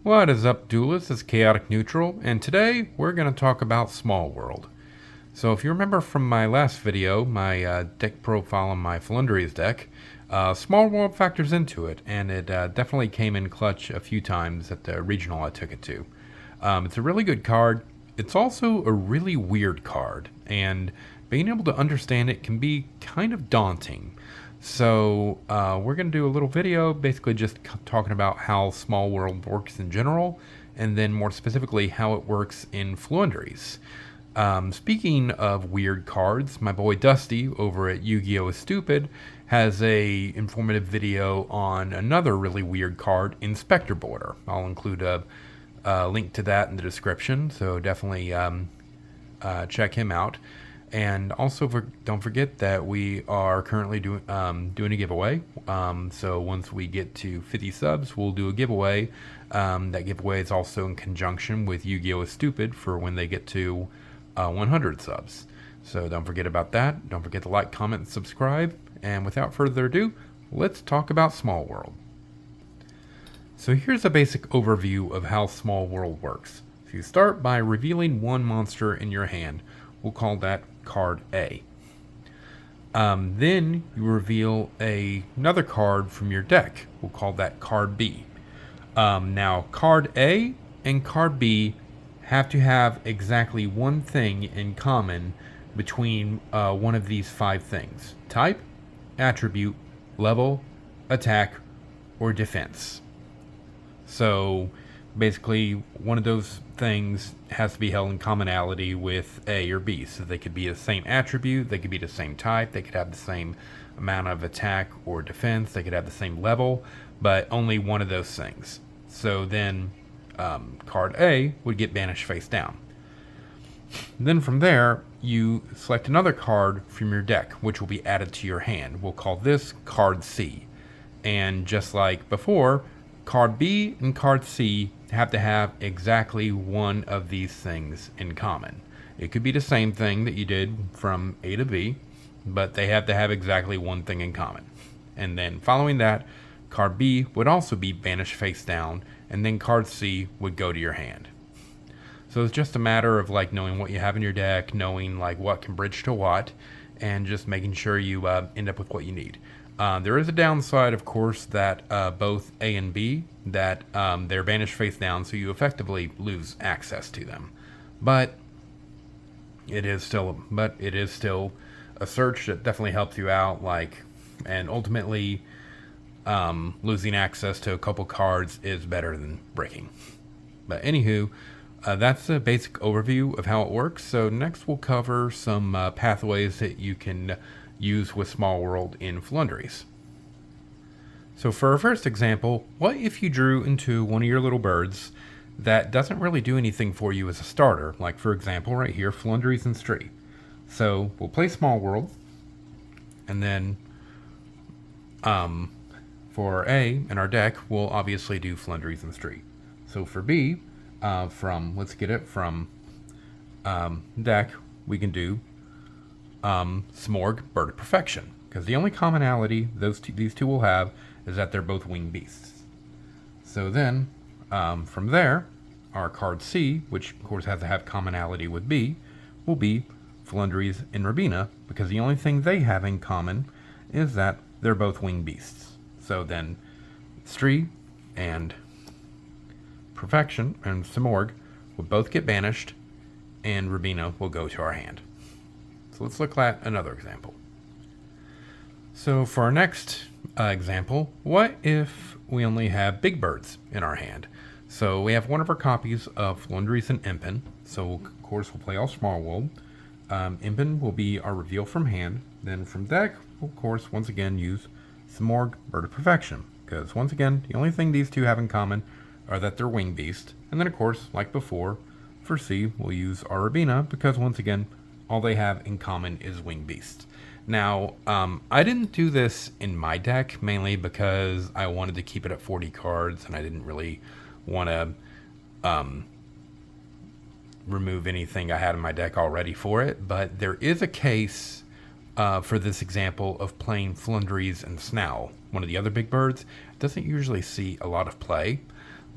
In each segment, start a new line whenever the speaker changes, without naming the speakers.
What is up, duelists? It's Chaotic Neutral, and today we're going to talk about Small World. So if you remember from my last video, my deck profile on my Floowandereeze deck, Small World factors into it, and it definitely came in clutch a few times at the regional I took it to. It's a really good card. It's also a really weird card, and being able to understand it can be kind of daunting. So we're going to do a little video basically just talking about how Small World works in general, and then more specifically how it works in Floowandereeze. Speaking of weird cards, my boy Dusty over at Yu-Gi-Oh! Is Stupid has a informative video on another really weird card, Inspector Border. I'll include a link to that in the description, so definitely check him out. And also, don't forget that we are currently doing a giveaway. So once we get to 50 subs, we'll do a giveaway. That giveaway is also in conjunction with Yu-Gi-Oh! Is Stupid for when they get to 100 subs. So don't forget about that. Don't forget to like, comment, and subscribe. And without further ado, let's talk about Small World. So here's a basic overview of how Small World works. So you start by revealing one monster in your hand. We'll call that card A. Then you reveal another card from your deck. We'll call that card B. Now, card A and card B have to have exactly one thing in common between one of these 5 things: type, attribute, level, attack, or defense. So basically, one of those things has to be held in commonality with A or B. So they could be the same attribute, they could be the same type, they could have the same amount of attack or defense, they could have the same level, but only one of those things. So then card A would get banished face down. Then from there, you select another card from your deck, which will be added to your hand. We'll call this card C. And just like before, card B and card C have to have exactly one of these things in common. It could be the same thing that you did from A to B, but they have to have exactly one thing in common. And then following that, card B would also be banished face down, and then card C would go to your hand. So it's just a matter of like knowing what you have in your deck, knowing like what can bridge to what, and just making sure you end up with what you need. There is a downside, of course, that both A and B, that they're banished face down, so you effectively lose access to them. But it is still a search that definitely helps you out. And ultimately, losing access to a couple cards is better than breaking. But anywho, that's a basic overview of how it works. So next, we'll cover some pathways that you can use with Small World in Floowandereeze. So for our first example, what if you drew into one of your little birds that doesn't really do anything for you as a starter? Like for example, right here, Floowandereeze and Stree. So we'll play Small World, and then for A in our deck, we'll obviously do Floowandereeze and Stree. So for B, let's get it from deck, we can do Smorg, Bird of Perfection, because the only commonality these two will have is that they're both winged beasts. So then, from there, our card C, which of course has to have commonality with B, will be Floowandereeze and Rabina, because the only thing they have in common is that they're both winged beasts. So then, Stree and Perfection and Smorg will both get banished, and Rabina will go to our hand. So let's look at another example. So for our next example, what if we only have big birds in our hand? So we have one of our copies of Floowandereeze and Impin. So of course we'll play all Small World. Impin will be our reveal from hand. Then from deck, we'll of course once again use Smorg, Bird of Perfection, because once again the only thing these two have in common are that they're winged beasts. And then of course, like before, for C we'll use our Rabina, because once again all they have in common is winged beasts. Now, I didn't do this in my deck, mainly because I wanted to keep it at 40 cards, and I didn't really want to remove anything I had in my deck already for it. But there is a case for this example of playing Floowandereeze and Snowl, one of the other big birds. It doesn't usually see a lot of play,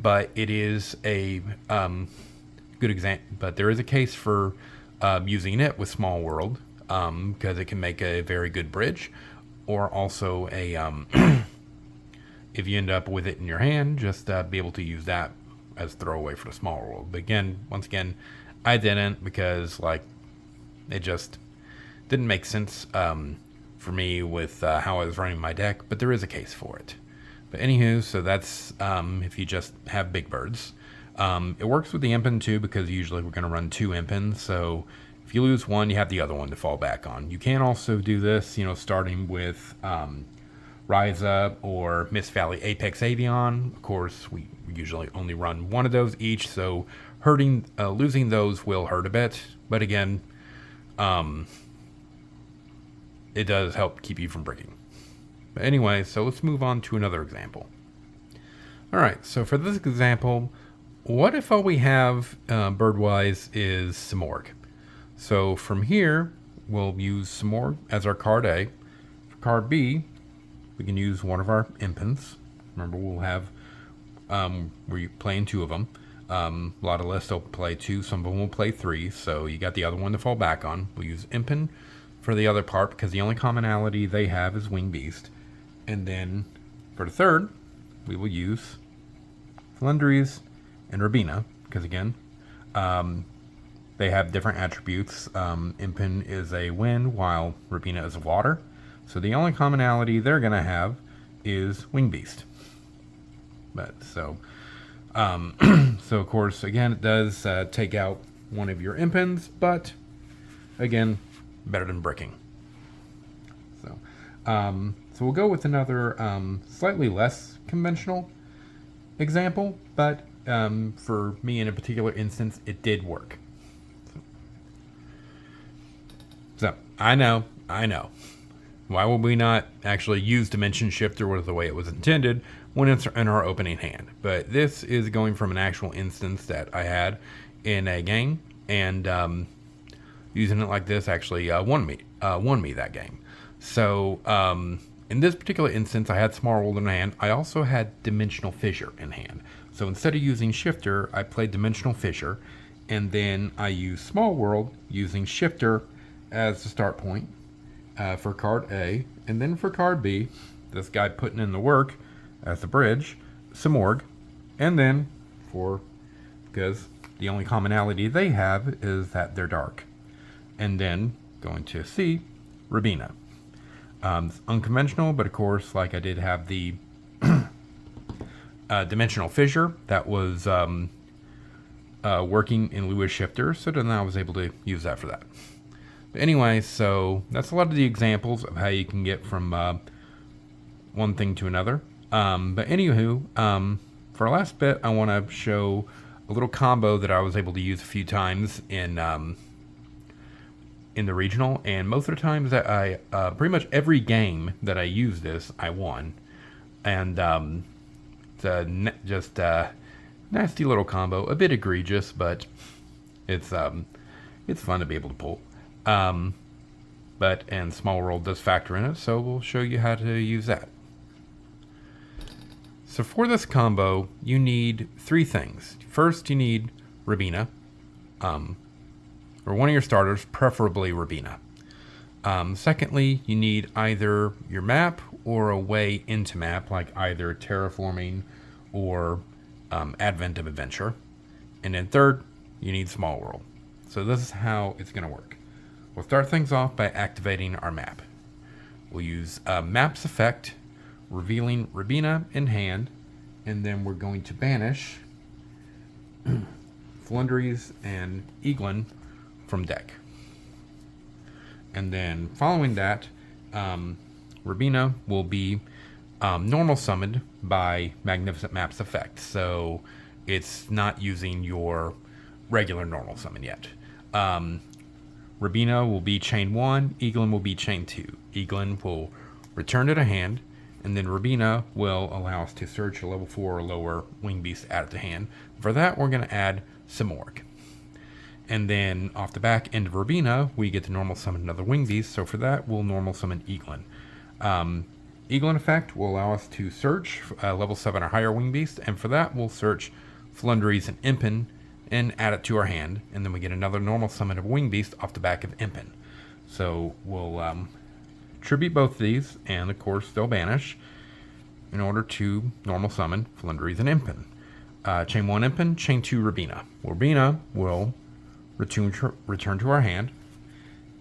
but it is a good example. But there is a case for using it with Small World, because it can make a very good bridge, or also a if you end up with it in your hand, just be able to use that as throwaway for the Small World. But again, once again, I didn't, because like it just didn't make sense for me with how I was running my deck. But there is a case for it. But anywho, so that's if you just have big birds. It works with the Impin too, because usually we're going to run 2 Impins. So if you lose one, you have the other one to fall back on. You can also do this, starting with Rise Up or Mist Valley Apex Avion. Of course, we usually only run one of those each, so losing those will hurt a bit. But again, it does help keep you from breaking. But anyway, so let's move on to another example. Alright, so for this example, what if all we have bird-wise is Simorgh? So from here, we'll use Simorgh as our card A. For card B, we can use one of our Impins. Remember, we'll have, we're playing 2 of them. A lot of lists will play 2, some of them will play 3, so you got the other one to fall back on. We'll use Impin for the other part, because the only commonality they have is Winged Beast. And then for the third, we will use Floowandereeze and Rabina, because again, they have different attributes. Impin is a wind, while Rabina is water. So the only commonality they're going to have is Winged Beast. But so of course, again, it does take out one of your Impins, but again, better than bricking. So we'll go with another slightly less conventional example, but for me in a particular instance, it did work. So I know. Why would we not actually use Dimension Shifter with the way it was intended when it's in our opening hand? But this is going from an actual instance that I had in a game, and using it like this actually won me that game. So in this particular instance, I had Small World in hand. I also had Dimensional Fissure in hand. So instead of using Shifter, I played Dimensional Fissure, and then I used Small World using Shifter as the start point. For card A, and then for card B, this guy putting in the work as the bridge, Simorgh, and then because the only commonality they have is that they're dark. And then going to C, Rabina. It's unconventional, but of course, like I did have the Dimensional Fissure that was working in lieu of Shifter, so then I was able to use that for that. But anyway, so that's a lot of the examples of how you can get from one thing to another. But anywho, for our last bit, I want to show a little combo that I was able to use a few times in the regional, and most of the times that I pretty much every game that I use this, I won. And it's just a nasty little combo, a bit egregious, but it's fun to be able to pull. And Small World does factor in it, so we'll show you how to use that. So for this combo, you need 3 things. First, you need Rabina, or one of your starters, preferably Rabina. Secondly, you need either your map or a way into map, like either Terraforming or Advent of Adventure. And then third, you need Small World. So this is how it's going to work. We'll start things off by activating our map. We'll use Map's effect, revealing Rabina in hand, and then we're going to banish Floowandereeze and Eaglin from deck. And then following that, Rabina will be normal summoned by Magnificent Map's effect. So it's not using your regular normal summon yet. Rabina will be chain 1, Eaglin will be chain 2. Eaglin will return to the hand, and then Rabina will allow us to search a level 4 or lower Winged Beast out of the hand. For that, we're going to add Simorgh. And then off the back end of Rabina, we get to normal summon another Winged Beast, so for that, we'll normal summon Eaglin. Eagle Effect will allow us to search level 7 or higher wing beast, and for that we'll search Floowandereeze and Impen and add it to our hand, and then we get another normal summon of wing beast off the back of Impen. So we'll tribute both of these, and of course they'll banish in order to normal summon Floowandereeze and Impen. Chain 1 Impen, Chain 2 Rabina. Rabina will return to our hand,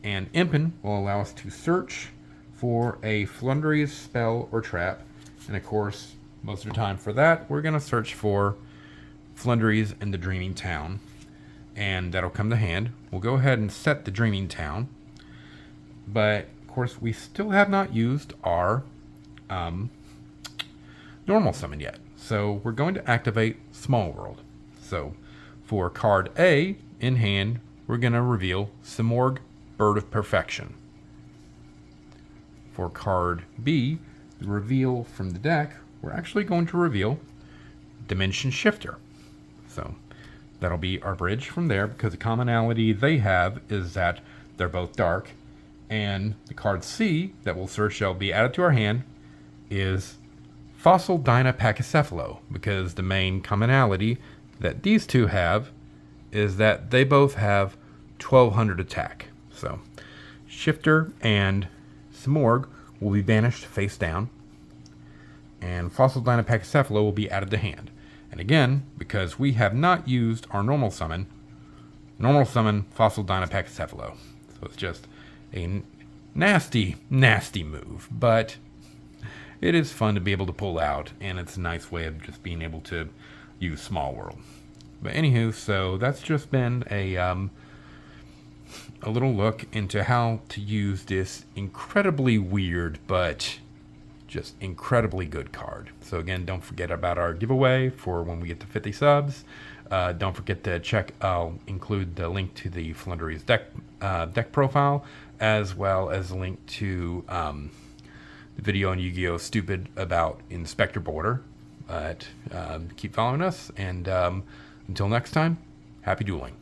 and Impen will allow us to search for a Floowandereeze spell or trap, and of course most of the time for that we're going to search for Floowandereeze in the Dreaming Town, and that'll come to hand. We'll go ahead and set the Dreaming Town, but of course we still have not used our normal summon yet, so we're going to activate Small World. So for card A in hand, we're going to reveal Simorgh, Bird of Perfection. For card B, the reveal from the deck, we're actually going to reveal Dimension Shifter. So that'll be our bridge from there, because the commonality they have is that they're both dark, and the card C that we'll search shall be added to our hand is Fossil Dyna Pachycephalo, because the main commonality that these two have is that they both have 1200 attack. So Shifter and Simorgh will be banished face down, and Fossil Dyna Pachycephalo will be added to hand. And again, because we have not used our normal summon Fossil Dyna Pachycephalo. So it's just a nasty, nasty move, but it is fun to be able to pull out, and it's a nice way of just being able to use Small World. But anywho, so that's just been a little look into how to use this incredibly weird but just incredibly good card. So again, don't forget about our giveaway for when we get to 50 subs. Don't forget to check, I'll include the link to the Floowandereeze deck profile, as well as a link to the video on Yu-Gi-Oh! Stupid about Inspector Border. But keep following us, and until next time, happy dueling.